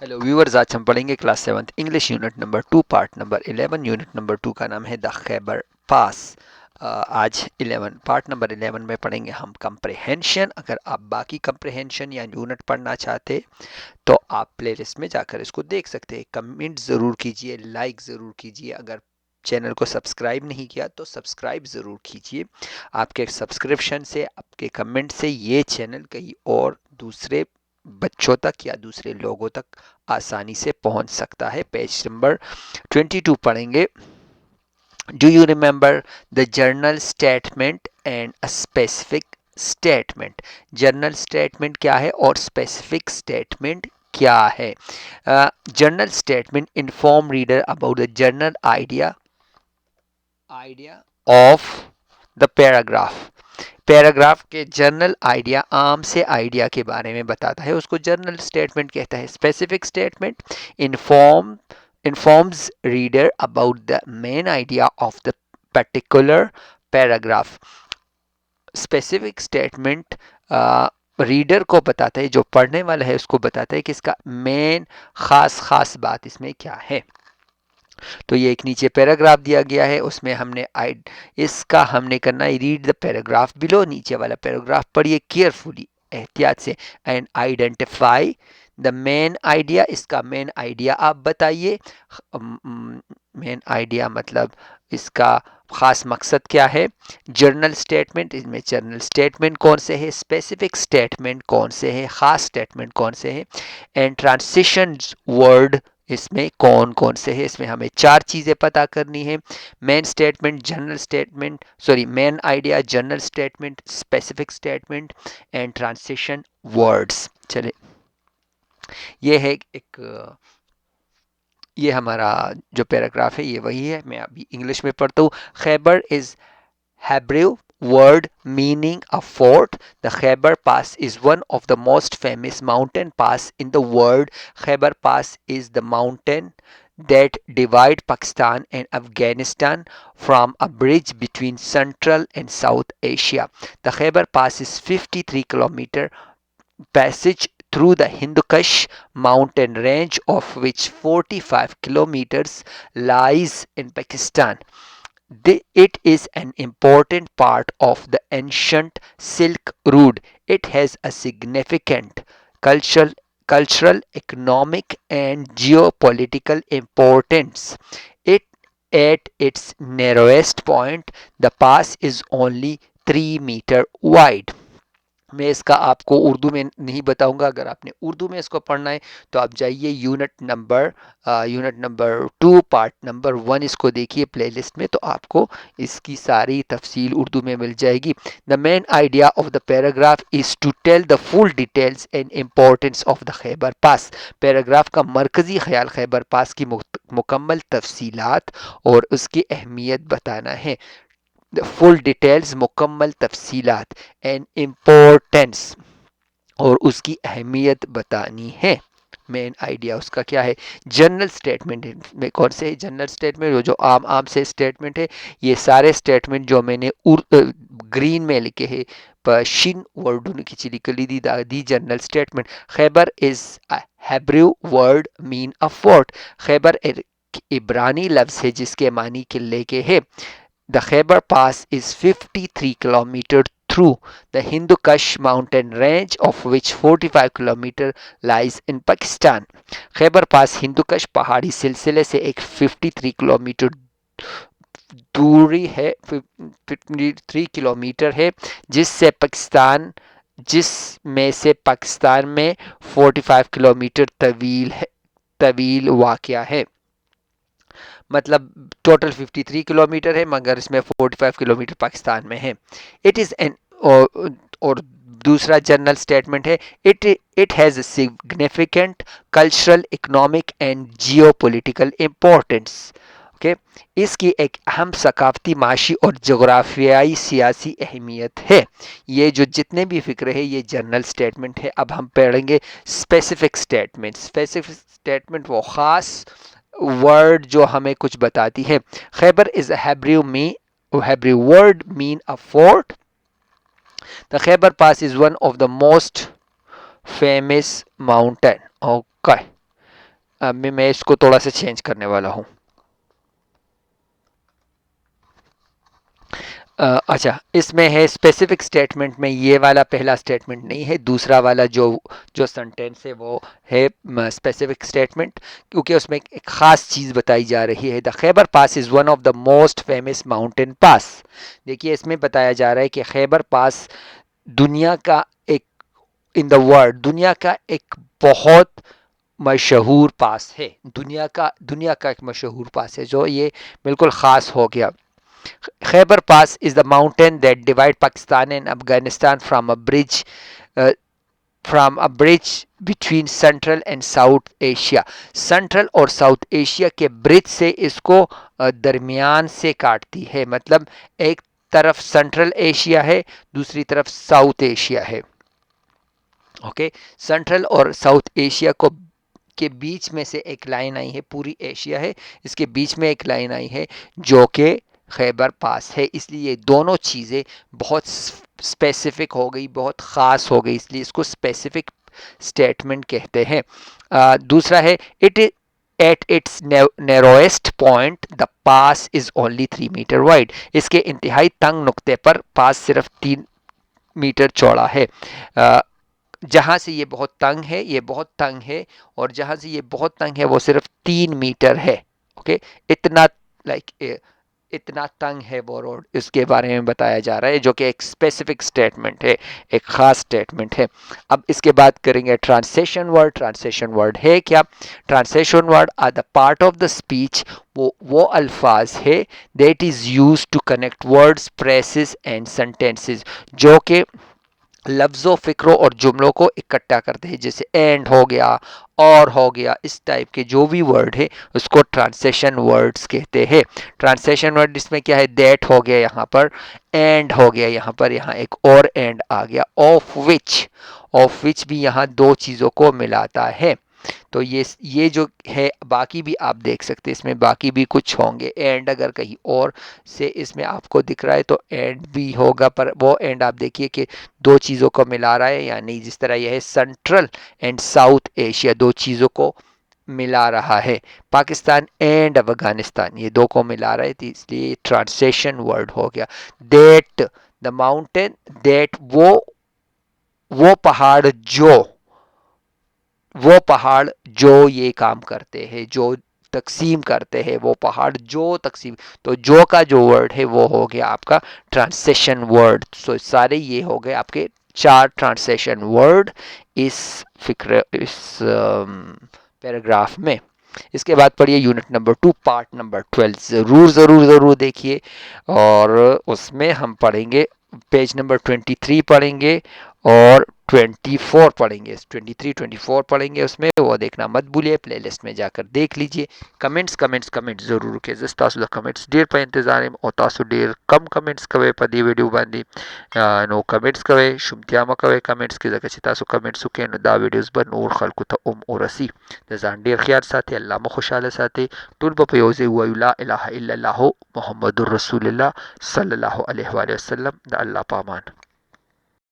Hello viewers, आज हम पढ़ेंगे class 7th English unit number 2 part number 11। Unit number 2 का नाम है द खैबर पास। आज 11 पार्ट नंबर 11 में पढ़ेंगे हम कंप्रहेंशन। अगर आप बाकी कंप्रहेंशन या यूनिट पढ़ना चाहते तो आप प्लेलिस्ट में जाकर इसको देख सकते हैं। कमेंट ज़रूर कीजिए, लाइक ज़रूर कीजिए। अगर चैनल को सब्सक्राइब नहीं किया तो सब्सक्राइब ज़रूर कीजिए। आपके सब्सक्रिप्शन से, आपके कमेंट से ये चैनल कहीं और दूसरे बच्चों तक या दूसरे लोगों तक आसानी से पहुंच सकता है। पेज नंबर 22 पढ़ेंगे। Do you remember the journal statement and a specific statement? Journal statement क्या है और स्पेसिफिक स्टेटमेंट क्या है? Journal statement inform reader about the journal idea of the paragraph. Paragraph के जर्नल आइडिया, आम से आइडिया के बारे में बताता है, उसको जर्नल स्टेटमेंट कहता है। Specific statement informs reader about the main idea of the particular paragraph. Specific statement reader को बताता है, जो पढ़ने वाला है उसको बताता है कि इसका मेन खास खास बात इसमें क्या है। तो ये एक नीचे पैराग्राफ दिया गया है, उसमें हमने इसका हमने करना है रीड द पैराग्राफ बिलो। नीचे वाला पैराग्राफ पढ़िए केयरफुली, एहतियात से, and identify the main idea. इसका मेन आइडिया आप बताइए। मेन आइडिया मतलब इसका खास मकसद क्या है। जर्नल स्टेटमेंट, इसमें जर्नल स्टेटमेंट कौन से है, स्पेसिफिक स्टेटमेंट कौन से है, खास स्टेटमेंट कौन से है, एंड ट्रांसिशन वर्ड इसमें कौन कौन से है। इसमें हमें चार चीज़ें पता करनी है। Main statement, general statement, sorry main idea, general statement, specific statement and transition words. चले, ये है एक ये हमारा जो पैराग्राफ है ये वही है। मैं अभी इंग्लिश में पढ़ता हूँ। Khyber is Hebrew word meaning a fort. The Khyber Pass is one of the most famous mountain pass in the world. Khyber Pass is the mountain that divide Pakistan and Afghanistan from a bridge between Central and South Asia. The Khyber Pass is 53 kilometer passage through the Hindu Kush mountain range, of which 45 kilometers lies in Pakistan. It is an important part of the ancient Silk Road. It has a significant cultural, economic, and geopolitical importance. It, at its narrowest point, the pass is only 3 meter wide. मैं इसका आपको उर्दू में नहीं बताऊंगा। अगर आपने उर्दू में इसको पढ़ना है तो आप जाइए यूनिट नंबर 2 पार्ट नंबर 1 इसको देखिए प्लेलिस्ट में, तो आपको इसकी सारी तफसील उर्दू में मिल जाएगी। The main idea of the paragraph is to tell the full details and importance of the Khyber pass. Paragraph का मरकज़ी ख्याल खैबर पास की मुकम्मल तफसीलात और उसकी अहमियत बताना है। फुल डिटेल्स, मुकम्मल तफसीलात, एंड इम्पोर्टेंस, और उसकी अहमियत बतानी है। मेन आइडिया उसका क्या है। जनरल स्टेटमेंट में कौन से है? जनरल स्टेटमेंट जो आम आम से स्टेटमेंट है। ये सारे स्टेटमेंट जो मैंने ग्रीन में लिखे हैं, शिन वर्डों की चिलिकली the general statement. Khyber is Hebrew word mean a fort. Khyber एक इब्रानी लफ्ज़ है जिसके मानी किले के है। The Khyber Pass is 53 kilometers through the Hindu Kush mountain range, of which 45 kilometers lies in Pakistan. Khyber पास हिंदू कश पहाड़ी सिलसिले से एक 53 किलोमीटर दूरी है, 53 किलोमीटर है, जिसमें से पाकिस्तान में 45 किलोमीटर तवील वाक़या है। मतलब टोटल 53 किलोमीटर है, मगर इसमें 45 किलोमीटर पाकिस्तान में है। इट इज़ एन और दूसरा जनरल स्टेटमेंट है, it has a significant cultural, economic and geo political importance. Okay, इसकी एक अहम सकाफती, माशी और जोग्राफियाई सियासी अहमियत है। ये जो जितने भी फिक्र है ये जनरल स्टेटमेंट है। अब हम पढ़ेंगे स्पेसिफिक स्टेटमेंट। स्पेसिफिक स्टेटमेंट वो ख़ास वर्ड जो हमें कुछ बताती है। Khyber is Hebrew word mean a fort. The Khyber Pass is one of the most famous mountain. Okay. मैं इसको थोड़ा सा चेंज करने वाला हूँ। अच्छा, इसमें है स्पेसिफिक स्टेटमेंट में ये वाला पहला स्टेटमेंट नहीं है, दूसरा वाला जो जो सेंटेंस है वो है स्पेसिफिक स्टेटमेंट, क्योंकि उसमें एक ख़ास चीज़ बताई जा रही है। The Khyber pass is one of the most famous mountain pass. देखिए, इसमें बताया जा रहा है कि खैबर पास दुनिया का एक, इन द वर्ल्ड, दुनिया का एक बहुत मशहूर पास है। दुनिया का एक मशहूर पास है, जो ये बिल्कुल ख़ास हो गया। Khyber Pass is the mountain that divide Pakistan and Afghanistan uh, from a bridge between Central and South Asia. Central और साउथ एशिया के ब्रिज से इसको दरमियान से काटती है। मतलब एक तरफ सेंट्रल एशिया है, दूसरी तरफ साउथ एशिया है। ओके, सेंट्रल और साउथ एशिया को के बीच में से एक लाइन आई है, पूरी एशिया है, इसके बीच में एक लाइन आई है जो कि खैबर पास है। इसलिए ये दोनों चीज़ें बहुत स्पेसिफिक हो गई, बहुत ख़ास हो गई, इसलिए इसको स्पेसिफिक स्टेटमेंट कहते हैं। दूसरा है, it at its narrowest point the pass is only 3 metre wide. इसके इंतहाई तंग नुक्ते पर पास सिर्फ 3 मीटर चौड़ा है। जहाँ से ये बहुत तंग है, ये बहुत तंग है, और जहाँ से ये बहुत तंग है वो सिर्फ 3 मीटर है। ओके, इतना लाइक इतना तंग है वो रोड, इसके बारे में बताया जा रहा है, जो कि एक स्पेसिफिक स्टेटमेंट है, एक ख़ास स्टेटमेंट है। अब इसके बाद करेंगे ट्रांसलेशन वर्ड। ट्रांसलेशन वर्ड है क्या? Translation word are the part of the speech, वो अल्फाज है that is use to connect words, phrases and sentences, जो कि लफ्ज़ों, फ़िक्रों और जुमलों को इकट्ठा करते हैं। जैसे एंड हो गया, और हो गया, इस टाइप के जो भी वर्ड है उसको ट्रांसलेशन वर्ड्स कहते हैं। ट्रांसलेशन वर्ड इसमें क्या है, दैट हो गया यहाँ पर, एंड हो गया यहाँ पर, यहाँ एक और एंड आ गया, ऑफ विच भी यहाँ दो चीज़ों को मिलाता है। तो ये जो है, बाकी भी आप देख सकते हैं, इसमें बाकी भी कुछ होंगे। एंड अगर कहीं और से इसमें आपको दिख रहा है तो एंड भी होगा, पर वो एंड आप देखिए कि दो चीज़ों को मिला रहा है या नहीं। जिस तरह यह है सेंट्रल एंड साउथ एशिया, दो चीज़ों को मिला रहा है। पाकिस्तान एंड अफगानिस्तान, ये दो को मिला रहा है, तो इसलिए ट्रांसलेशन वर्ड हो गया। दैट द माउंटेन, दैट वो पहाड़ जो ये काम करते हैं, जो तकसीम करते हैं, वो पहाड़ जो तकसीम, तो जो का जो वर्ड है वो हो गया आपका ट्रांसलेशन वर्ड। सो सारे ये हो गए आपके 4 ट्रांसलेशन वर्ड इस पैराग्राफ में। इसके बाद पढ़िए यूनिट नंबर 2 पार्ट नंबर 12, ज़रूर देखिए, और उसमें हम पढ़ेंगे पेज नंबर 23 पढ़ेंगे और 24 पढ़ेंगे। 23 24 पढ़ेंगे, उसमें वो देखना मत भूलिए, प्लेलिस्ट में जाकर देख लीजिए। कमेंट्स ज़रूर के तासु कमेंट्स ढेर पर इंतज़ार और तासु ढेर कम कमेंट्स कवे पदी वीडियो बांधी नो कमेंट्स कवे शुमतिया म कवे कमेंट्स की जगह तासु कमेंट्स के नो दा वीडियोस पर नूर खल्कु त और रसी ज़ान ढेर ख्याल साथे अल्लाह म खुशहाल साथे तुल पयोजे हुआ ला इलाहा इल्लल्लाह मुहम्मदुर रसूलुल्लाह सल्लल्लाहु अलैहि वसल्लम द अल्लाह पामान।